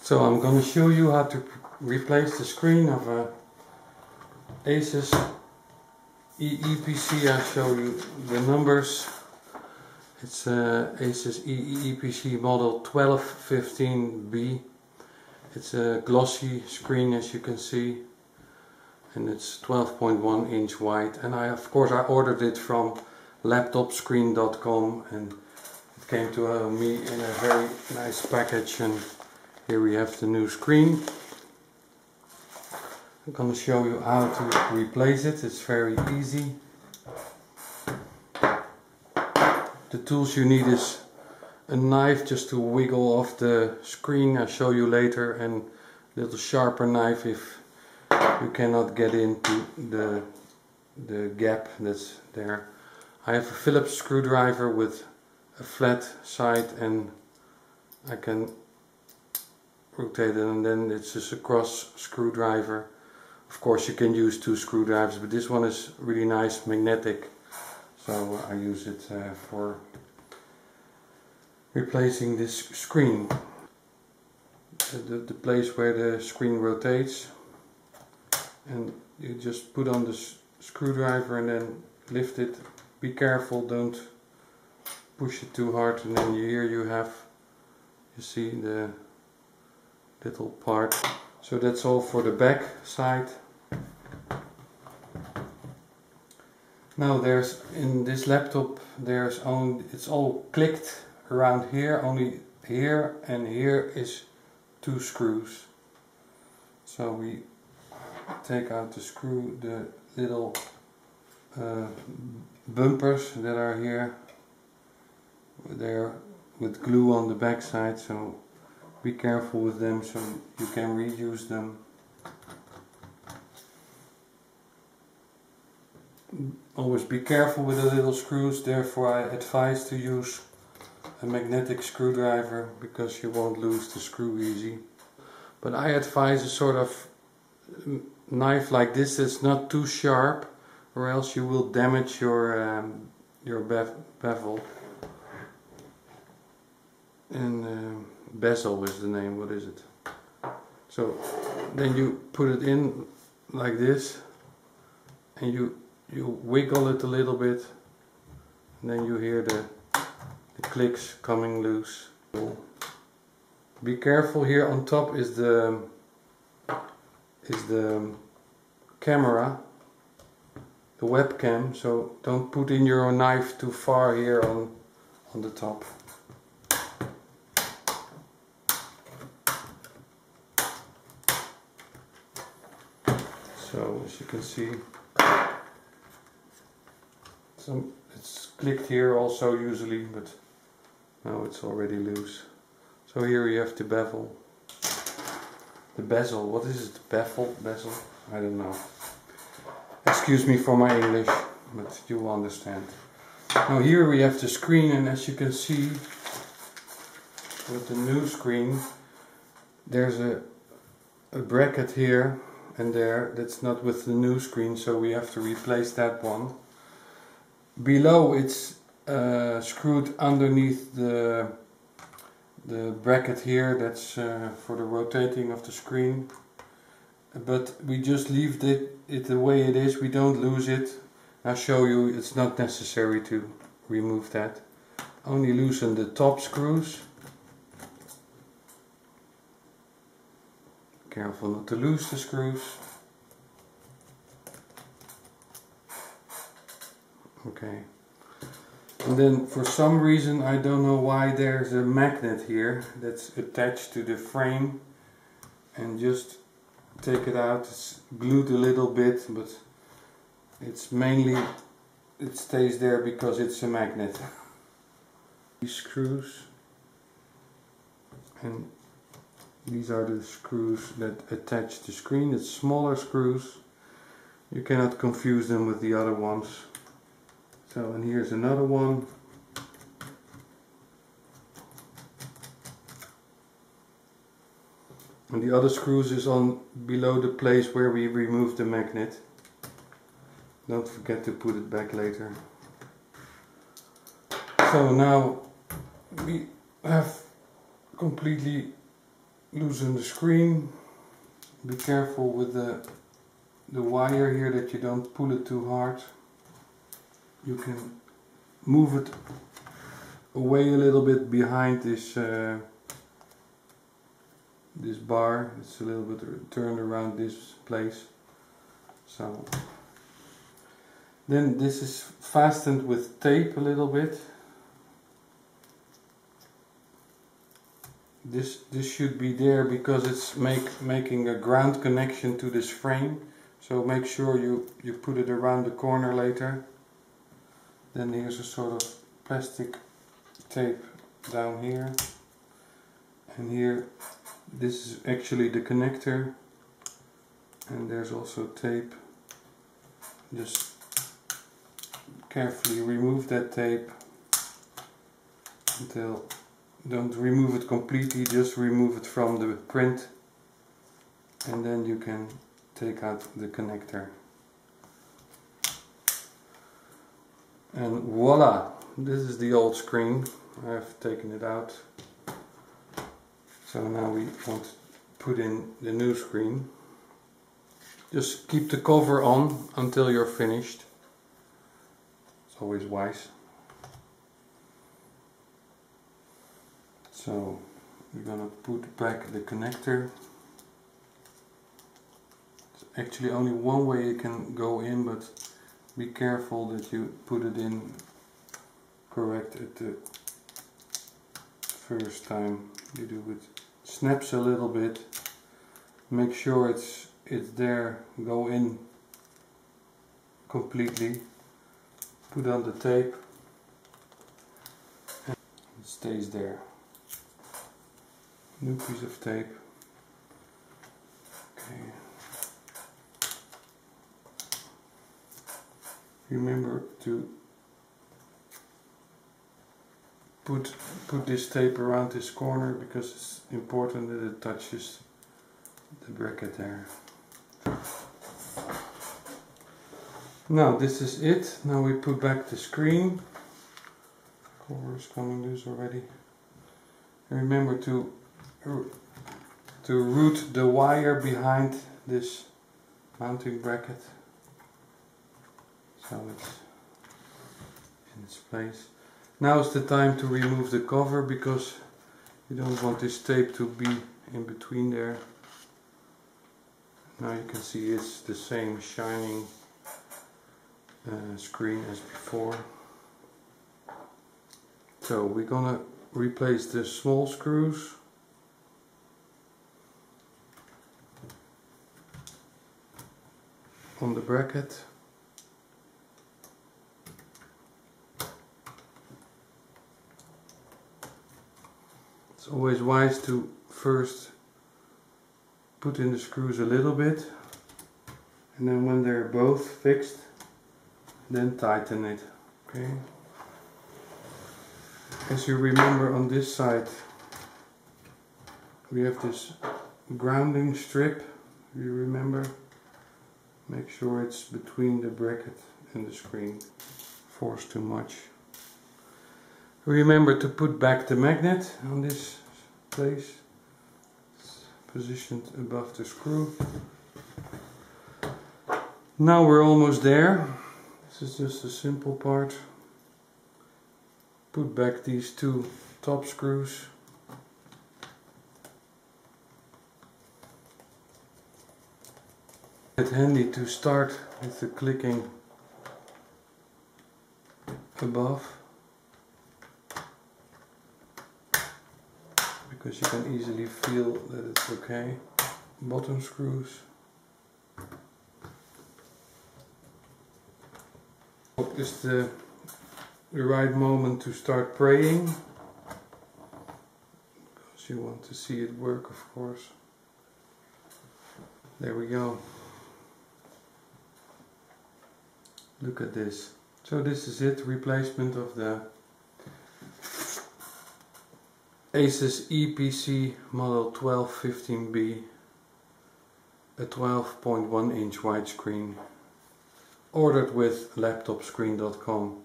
So I'm going to show you how to replace the screen of a ASUS Eee PC. I'll show you the numbers. It's ASUS Eee PC model 1215B. It's a glossy screen, as you can see, and it's 12.1 inch wide. And I ordered it from laptopscreen.com, and it came to me in a very nice package. And here we have the new screen. I'm going to show you how to replace it. It's very easy. The tools you need is a knife just to wiggle off the screen, I'll show you later, and a little sharper knife if you cannot get into the gap that's there. I have a Phillips screwdriver with a flat side, and I can rotate it, and then it's just a cross screwdriver. Of course you can use two screwdrivers, but this one is really nice, magnetic, so I use it for replacing this screen. The place where the screen rotates, and you just put on the screwdriver and then lift it. Be careful, don't push it too hard, and then here you see the little part. So that's all for the back side. Now in this laptop it's all clicked around here, only here and here is two screws. So we take out the little bumpers that are here. They're with glue on the back side, so be careful with them so you can reuse them. Always be careful with the little screws, therefore I advise to use a magnetic screwdriver because you won't lose the screw easy. But I advise a sort of knife like this that's not too sharp, or else you will damage your bevel. And bezel is the name, what is it? So then you put it in like this, and you wiggle it a little bit, and then you hear the clicks coming loose. Be careful, here on top is the camera, the webcam, so don't put in your knife too far here on the top. So as you can see, it's clicked here also usually, but now it's already loose. So here you have the bevel. The bezel, what is it? Bezel? I don't know. Excuse me for my English, but you will understand. Now here we have the screen, and as you can see with the new screen, there's a bracket here and there that's not with the new screen, so we have to replace that one. Below it's screwed underneath the bracket here, that's for the rotating of the screen, but we just leave it the way it is, we don't lose it. I'll show you, it's not necessary to remove that. Only loosen the top screws. Careful not to lose the screws. Okay. And then for some reason, I don't know why, there's a magnet here that's attached to the frame, and just take it out. It's glued a little bit, but it's mainly, it stays there because it's a magnet. These screws, and these are the screws that attach the screen. It's smaller screws, you cannot confuse them with the other ones. So, and here's another one. And the other screws is on below the place where we removed the magnet. Don't forget to put it back later. So now we have completely loosen the screen. Be careful with the wire here that you don't pull it too hard. You can move it away a little bit behind this this bar. It's a little bit turned around this place. So then this is fastened with tape a little bit. This should be there because it's making a ground connection to this frame. So make sure you put it around the corner later. Then here's a sort of plastic tape down here. And here, this is actually the connector. And there's also tape. Just carefully remove that tape until, don't remove it completely, just remove it from the print, and then you can take out the connector. And voila, this is the old screen. I've taken it out. So now we want to put in the new screen. Just keep the cover on until you're finished. It's always wise. So we're gonna put back the connector. It's actually only one way it can go in, but be careful that you put it in correct at the first time you do it. Snaps a little bit. Make sure it's there. Go in completely. Put on the tape. And it stays there. New piece of tape. Okay. Remember to put this tape around this corner because it's important that it touches the bracket there. Now this is it. Now we put back the screen. Cover is coming loose already. And remember to route the wire behind this mounting bracket so it's in its place. Now is the time to remove the cover because you don't want this tape to be in between there. Now you can see it's the same shining screen as before. So we're gonna replace the small screws. On the bracket. It's always wise to first put in the screws a little bit, and then when they're both fixed, then tighten it. Okay. As you remember, on this side we have this grounding strip. You remember? Make sure it's between the bracket and the screen. Force too much. Remember to put back the magnet on this place. It's positioned above the screw. Now we're almost there. This is just a simple part. Put back these two top screws. It's handy to start with the clicking above, because you can easily feel that it's okay. Bottom screws. Is the right moment to start praying, because you want to see it work, of course. There we go. Look at this. So this is it, replacement of the ASUS Eee PC model 1215B, a 12.1 inch widescreen, ordered with laptopscreen.com.